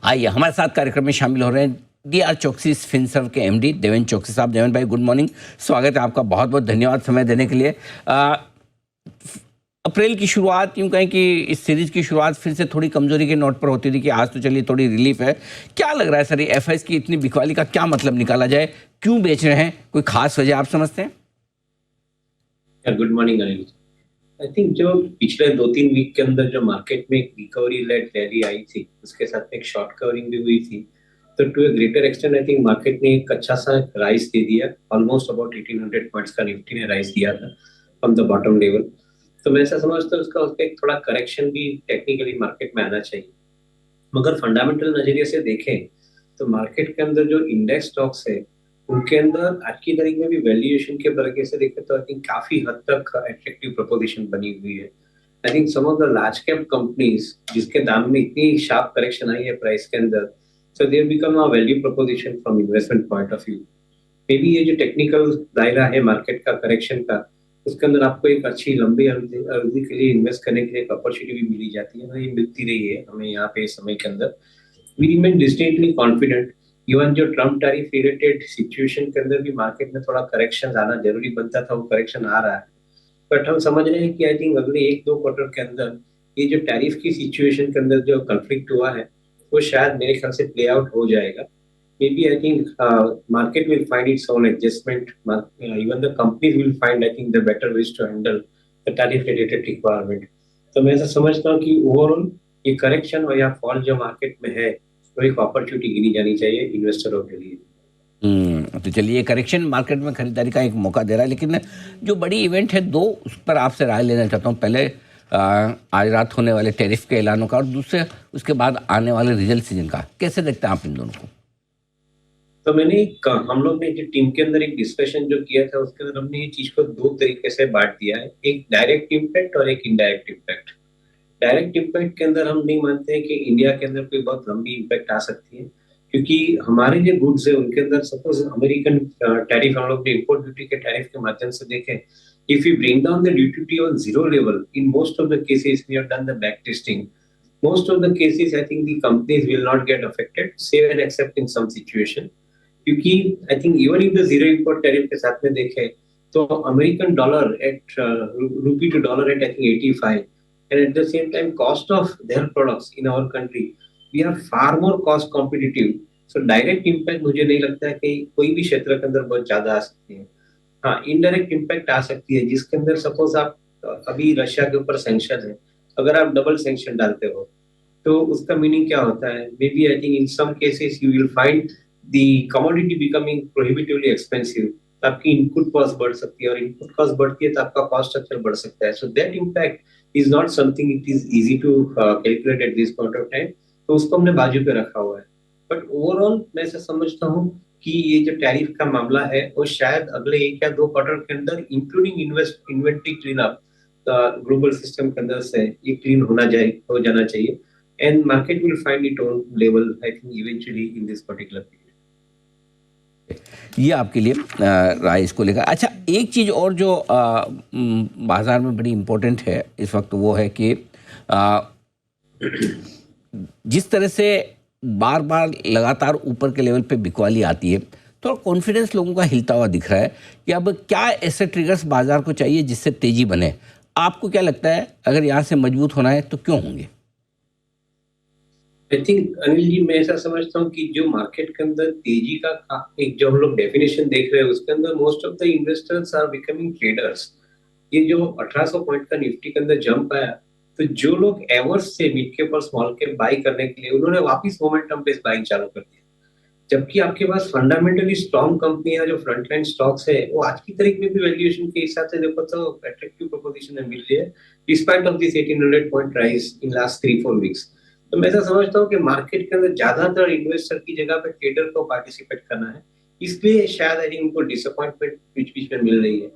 आइए हमारे साथ कार्यक्रम में शामिल हो रहे हैं डीआर चौकसीस फिनसर्व के एमडी देवेंद्र चौकसी साहब। देवेंद्र भाई गुड मॉर्निंग, स्वागत है आपका, बहुत बहुत धन्यवाद समय देने के लिए। अप्रैल की शुरुआत, यूँ कहें कि इस सीरीज की शुरुआत फिर से थोड़ी कमजोरी के नोट पर होती थी कि आज तो चलिए थोड़ी रिलीफ है। क्या लग रहा है सर, ये एफआईएस की इतनी बिकवाली का क्या मतलब निकाला जाए, क्यों बेच रहे हैं, कोई खास वजह आप समझते हैं? Good morning Anil. I think जो पिछले 2-3 वीक के अंदर जो मार्केट में एक रिकवरी लेड रैली आई थी, उसके साथ में एक शॉर्ट कवरिंग भी हुई थी, तो to a greater extent I think market ने एक अच्छा सा राइज दे दिया। ऑलमोस्ट अबाउट 1800 पॉइंट्स का निफ्टी ने राइज दिया था फ्रॉम द बॉटम लेवल। तो मैं ऐसा समझता हूँ उसका एक थोड़ा करेक्शन भी टेक्निकली मार्केट में आना चाहिए, मगर फंडामेंटल नजरिए से देखें तो मार्केट के अंदर जो इंडेक्स स्टॉक्स है उनके अंदर आज की तारीख में भी वैल्यूएशन के तरीके से देखें तो आई थिंक काफी हद तक अट्रैक्टिव प्रोपोजिशन बनी हुई है। I think some of the large cap companies जिसके दाम में इतनी शार्प करेक्शन आई है प्राइस के अंदर, so they become a value proposition from investment point of view. Maybe ये जो टेक्निकल दायरा है मार्केट का करेक्शन का, उसके अंदर आपको एक अच्छी लंबी अवधि के लिए इन्वेस्ट करने के लिए एक अपॉर्चुनिटी भी मिली जाती है, ये मिलती रही है हमें यहाँ पे समय के अंदर। We remain distinctly confident. Even जो ट्रम्प टैरिफ रिलेटेड सिचुएशन के अंदर भी मार्केट में थोड़ा करेक्शन आना जरूरी बनता था, वो करेक्शन आ रहा है। बट हम समझ रहे हैं कि आई थिंक अगले 1-2 क्वार्टर के अंदर ये जो टैरिफ की सिचुएशन के अंदर जो कंफ्लिक्ट हुआ है वो शायद मेरे ख्याल से प्ले आउट हो जाएगा। maybe I think market will find its own adjustment. Even the companies will find, I think, the better ways to handle the tariff-related requirement. तो मैं ऐसा समझता हूँ कि ओवरऑल ये करेक्शन और या फॉल जो मार्केट में है वो एक अपॉर्चुनिटी गिनी जानी चाहिए इन्वेस्टरों के लिए। तो चलिए, करेक्शन मार्केट में खरीदारी का एक मौका दे रहा है, लेकिन जो बड़ी इवेंट है दो, उस पर आपसे राय लेना चाहता हूँ। पहले आज रात होने वाले टैरिफ के ऐलानों का, और दूसरे उसके बाद आने वाले रिजल्ट सीजन का, कैसे देखते हैं आप इन दोनों को? तो हम लोग ने जो टीम के अंदर एक डिस्कशन जो किया था उसके अंदर हमने ये चीज को 2 तरीके से बांट दिया है, एक डायरेक्ट इम्पैक्ट और एक इनडायरेक्ट इम्पैक्ट। डायरेक्ट इम्पैक्ट के अंदर हम नहीं मानते हैं कि इंडिया के अंदर कोई बहुत लंबी इम्पैक्ट आ सकती है, क्योंकि हमारे जो गुड्स है उनके अंदर सपोज अमेरिकन टैरिफ हम लोग इंपोर्ट ड्यूटी के टैरिफ के माध्यम से देखें, if you bring down the duty on zero level in most of the cases we have done the back testing, most of the cases I think the companies will not get affected save and except in some situation, क्योंकि I think even in the zero import tariff के साथ में देखें तो American dollar at rupee to dollar at I think 85, and at the same time cost of their products in our country we are far more cost competitive. So direct impact मुझे नहीं लगता है कि कोई भी क्षेत्र के अंदर बहुत ज्यादा आ सकती है। हाँ, इनडायरेक्ट इम्पैक्ट आ सकती है जिसके अंदर सपोज आप अभी रशिया के ऊपर सैंक्शन है, अगर आप डबल सैंक्शन डालते हो तो उसका मीनिंग क्या होता है? Maybe I think in some cases you will find the commodity becoming prohibitively expensive. आपकी इनपुट कॉस्ट बढ़ सकती है, और इनपुट कॉस्ट बढ़ती है तो आपका कॉस्ट स्ट्रक्चर बढ़ सकता है। So that impact is not something it is easy to calculate at this point of time, तो उसको हमने बाजू पे रखा हुआ है। बट ओवरऑल मैं ऐसा समझता हूँ कि ये जो टैरिफ का मामला है वो शायद अगले 1 या 2 क्वार्टर के अंदर including inventory clean up global system के अंदर से ये क्लीन हो जाना चाहिए, and market will find its own level I think eventually in this particular period. ये आपके लिए राय इसको लेकर। अच्छा, एक चीज़ और जो बाजार में बड़ी इम्पोर्टेंट है इस वक्त, वो है कि जिस तरह से बार बार लगातार ऊपर के लेवल पे बिकवाली आती है, तो कॉन्फिडेंस लोगों का हिलता हुआ दिख रहा है कि अब क्या ऐसे ट्रिगर्स बाजार को चाहिए जिससे तेजी बने। आपको क्या लगता है, अगर यहाँ से मजबूत होना है तो क्यों होंगे? आई थिंक अनिल जी, मैं ऐसा समझता हूँ कि जो मार्केट के अंदर तेजी का एक जो हम लोग डेफिनेशन देख रहे हैं उसके अंदर most of the investors are becoming traders. ये जो 1800 पॉइंट का निफ्टी के अंदर जंप आया, तो जो लोग एवर्स से मिड कैप और स्मॉल कैप बाई करने के लिए उन्होंने वापस मोमेंटम बेस्ड बाइंग चालू कर दिया, जबकि आपके पास फंडामेंटली स्ट्रॉन्ग कंपनियां जो फ्रंटलाइन स्टॉक्स है वो आज की तारीख में भी वैल्यूएशन के हिसाब से देखो तो अट्रैक्टिव प्रोपोजिशन में मिल रही है despite of this 1800 point rise in last 3-4 weeks. तो मैं ऐसा समझता हूँ कि मार्केट के अंदर ज्यादातर इन्वेस्टर की जगह पे ट्रेडर को पार्टिसिपेट करना है, इसलिए शायद आई थिंक उनको डिसअपॉइंटमेंट बीच बीच में मिल रही है।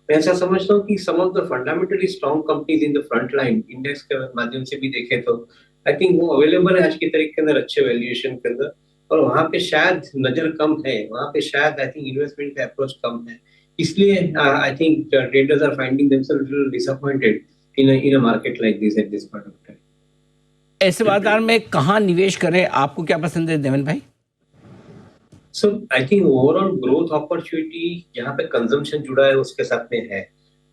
मैं ऐसा समझता हूँ कि some of the fundamentally strong companies in the front line index के माध्यम से भी देखें तो आई थिंक वो अवेलेबल है आज की तारीख के अंदर अच्छे वैल्यूएशन के अंदर, और वहां पे शायद नजर कम है, वहां पे शायद आई थिंक इन्वेस्टमेंट का अप्रोच कम है, इसलिए I think traders are finding themselves little disappointed in a market like this at this point of time. ऐसे बाजार में कहाँ निवेश करें, आपको क्या पसंद है देवेन भाई? So I think overall growth opportunity जहाँ पे कंजम्पशन जुड़ा है उसके साथ में है,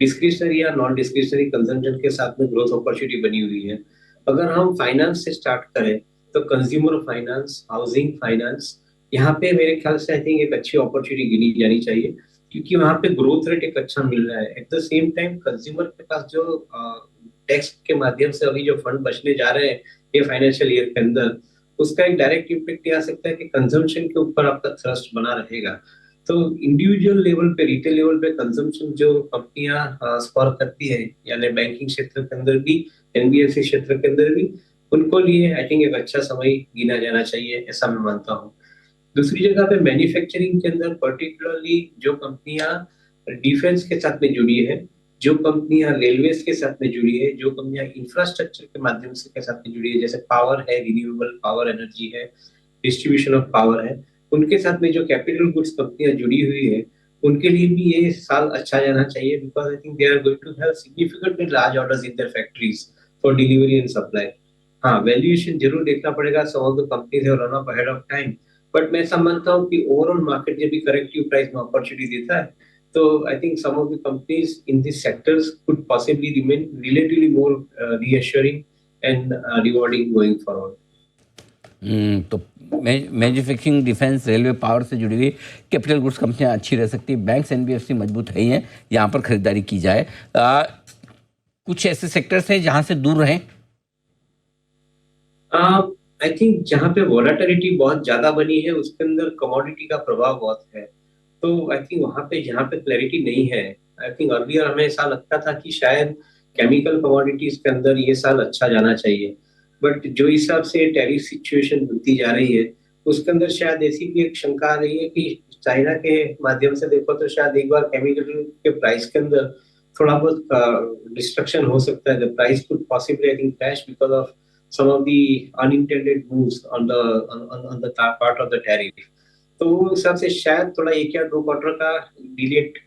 डिस्क्रिशनरी या नॉन डिस्क्रिशनरी कंजम्पशन के साथ में ग्रोथ अपॉर्चुनिटी बनी हुई है। अगर हम फाइनेंस से स्टार्ट करें तो कंज्यूमर फाइनेंस, हाउसिंग फाइनेंस, यहाँ पे मेरे ख्याल से आई थिंक एक अच्छी अपॉर्चुनिटी गिनी जानी चाहिए, क्योंकि वहाँ पे ग्रोथ रेट एक अच्छा मिल रहा है। Eight the same time consumer के पास जो टैक्स के माध्यम से अभी जो फंड बचने जा रहे हैं ये फाइनेंशियल ईयर के अंदर, उसका एक डायरेक्ट इम्पैक्ट ये आ सकता है कि कंजम्पशन के ऊपर आपका थ्रस्ट बना रहेगा। तो इंडिविजुअल लेवल पे, रिटेल लेवल पे कंजम्पशन जो कंपनियां स्पर करती है, यानी बैंकिंग क्षेत्र के अंदर भी, एनबीएफसी क्षेत्र के अंदर भी, उनको लिए आई थिंक एक अच्छा समय गिना जाना चाहिए, ऐसा मैं मानता हूँ। दूसरी जगह पे मैन्युफैक्चरिंग के अंदर पर्टिकुलरली जो कंपनियां डिफेंस के साथ में जुड़ी है, जो कंपनियां रेलवेज के साथ में जुड़ी है, जो कंपनियां इंफ्रास्ट्रक्चर के माध्यम से के साथ में जुड़ी है, जैसे पावर है, रिन्यूएबल पावर एनर्जी है, डिस्ट्रीब्यूशन ऑफ पावर है, उनके साथ में जो कैपिटल गुड्स कंपनियां जुड़ी हुई है, उनके लिए भी ये साल अच्छा जाना चाहिए, because I think they are going to have significantly large orders in their factories for delivery and supply. हाँ, वैल्यूएशन जरूर देखना पड़ेगा, some of the companies have run up ahead of time, but मैं समझता हूँ कि ओवरऑल मार्केट जब भी करेक्टिव प्राइस में अपॉर्चुनिटी देता है, तो I think some of the companies in this sectors could possibly remain relatively more reassuring and rewarding going forward. तो मैन्युफैक्चरिंग, डिफेंस, रेलवे, पावर से जुड़ी हुई कैपिटल गुड्स कंपनियां अच्छी रह सकती है। बैंक्स, एनबीएफसी मजबूत है ही हैं, यहाँ पर खरीदारी की जाए। कुछ ऐसे सेक्टर्स हैं जहाँ से दूर रहें? आई थिंक जहाँ पे वोलेटिलिटी बहुत ज्यादा बनी है उसके अंदर कमोडिटी का प्रभाव बहुत है, तो आई थिंक वहां पे जहाँ पे क्लैरिटी नहीं है, आई थिंक अर्लियर हमें ऐसा लगता था कि शायद केमिकल कमोडिटीज के अंदर ये साल अच्छा जाना चाहिए, बट जो हिसाब से टैरिफ सिचुएशन बनती जा रही है उसके अंदर शायद ऐसी भी एक शंका आ रही है कि चाइना के माध्यम से देखो तो शायद एक बार केमिकल के प्राइस के अंदर थोड़ा बहुत डिस्ट्रक्शन हो सकता है। The price could possibly I think crash because of some of the unintended moves on the part of the tariff। तो वो हिसाब से शायद थोड़ा एक या दो क्वार्टर का डिलेड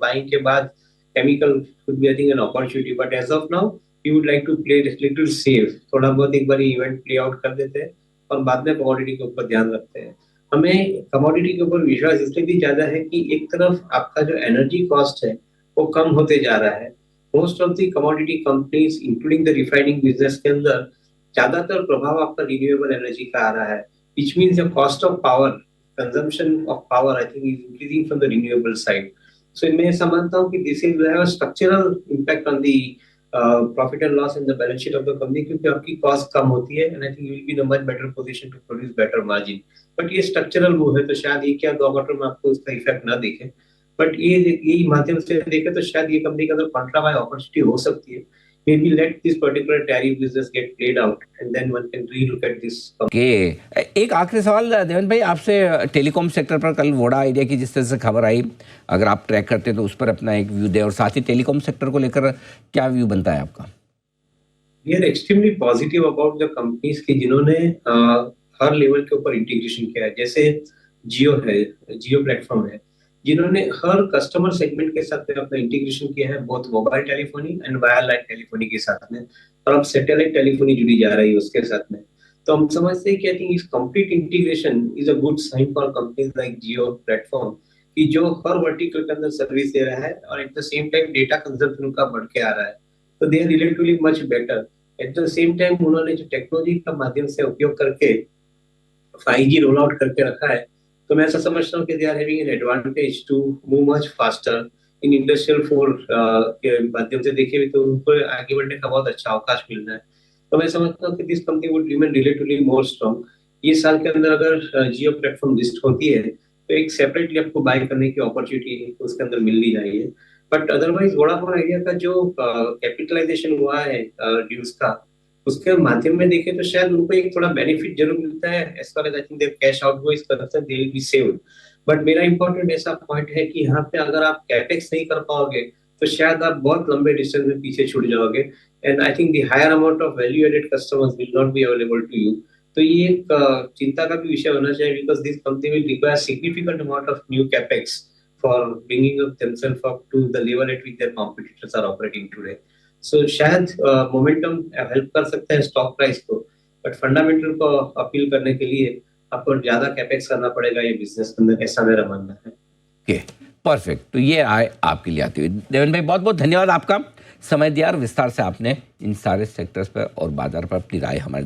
बाइंग के बाद chemical could be I think an opportunity, but as of now we would like to play little safe, थोड़ा बहुत एक बार इवेंट प्ले आउट कर देते हैं और बाद में कमोडिटी के ऊपर ध्यान रखते हैं। हमें कमोडिटी के ऊपर विश्वास इसलिए भी ज्यादा है कि एक तरफ आपका जो एनर्जी कॉस्ट है वो कम होते जा रहा है। Most of the commodity companies including the refining business के अंदर ज्यादातर प्रभाव आपका रिन्यूएबल एनर्जी का आ रहा है, which means the cost of power, consumption of power, I think is increasing from the renewable side. So मैं समझता हूँ कि this will have a structural impact on the profit and loss in the balance sheet of the company, क्योंकि आपकी cost कम होती है and I think you will be in a much better position to produce better margin. But ये structural move है, तो शायद ये क्या दो क्वार्टर में आपको उसका इफेक्ट ना दिखे, बट ये माध्यम से देखे तो शायद ये कंपनी के अंदर कॉन्ट्रा बाय अपॉर्चुनिटी हो सकती है। Maybe let this particular tariff business get played out and then one can relook at this. Okay, एक आखिरी सवाल देवेन भाई आपसे, टेलीकॉम सेक्टर पर कल वोडा आइडिया की जिस तरह से खबर आई, अगर आप ट्रैक करते हैं तो उस पर अपना एक व्यू दे, और साथ ही टेलीकॉम सेक्टर को लेकर क्या व्यू बनता है आपका? We are extremely positive about the companies कि जिन्होंने हर लेवल के ऊपर इंटीग्रेशन किया है, जैसे जियो है, जियो प्लेटफॉर्म है, जिन्होंने हर कस्टमर सेगमेंट के साथ में अपना इंटीग्रेशन किया है, बहुत mobile telephony and wireline telephony के साथ में, और अब सैटेलाइट टेलीफोनी जुड़ी जा रही है उसके साथ में। तो हम समझते हैं कि आई थिंक इस complete integration is a good sign for companies like Jio platform, कि जो हर वर्टिकल के अंदर सर्विस दे रहा है और at the same time data consumption उनका बढ़ के आ रहा है, तो they are relatively much better. At the same time उन्होंने जो टेक्नोलॉजी का माध्यम से उपयोग करके 5G रोल आउट करके रखा है, तो मैं ऐसा समझता हूँ कि they are having an advantage to move much faster in industrial 4 के माध्यम से देखे तो उनको आगे बढ़ने का बहुत अच्छा अवकाश मिल रहा है। तो मैं समझता हूँ कि this company would remain relatively more strong. ये साल के अंदर अगर जियो प्लेटफॉर्म लिस्ट होती है तो एक सेपरेटली आपको बाय करने की अपॉर्चुनिटी उसके अंदर मिलनी चाहिए, बट अदरवाइज वोडाफोन आइडिया का जो कैपिटलाइजेशन हुआ है ड्यूज का, उसके माध्यम में देखें तो शायद उनको एक थोड़ा बेनिफिट जरूर मिलता है, as far as I think their cash outgo is concern, they will be saved. But मेरा इंपॉर्टेंट ऐसा पॉइंट है कि यहाँ पे अगर आप कैपेक्स नहीं कर पाओगे तो शायद आप बहुत लंबे डिस्टेंस में पीछे छूट जाओगे, and I think the higher amount of value added customers will not be available to you. तो ये एक चिंता का भी विषय होना चाहिए, because this company will require significant amount of new capex for bringing up themselves up to the level at which their competitors are operating today. So शायद मोमेंटम हेल्प कर सकता है स्टॉक प्राइस को, बट फंडामेंटल को appeal करने के लिए आपको ज्यादा कैपेक्स करना पड़ेगा ये बिजनेस के अंदर, ऐसा मेरा मानना है। Okay, perfect. तो ये आए आपके लिए आती हुई। देवेन भाई, बहुत बहुत धन्यवाद आपका, समय दिया और विस्तार से आपने इन सारे सेक्टर्स पर और बाजार पर अपनी राय हमारे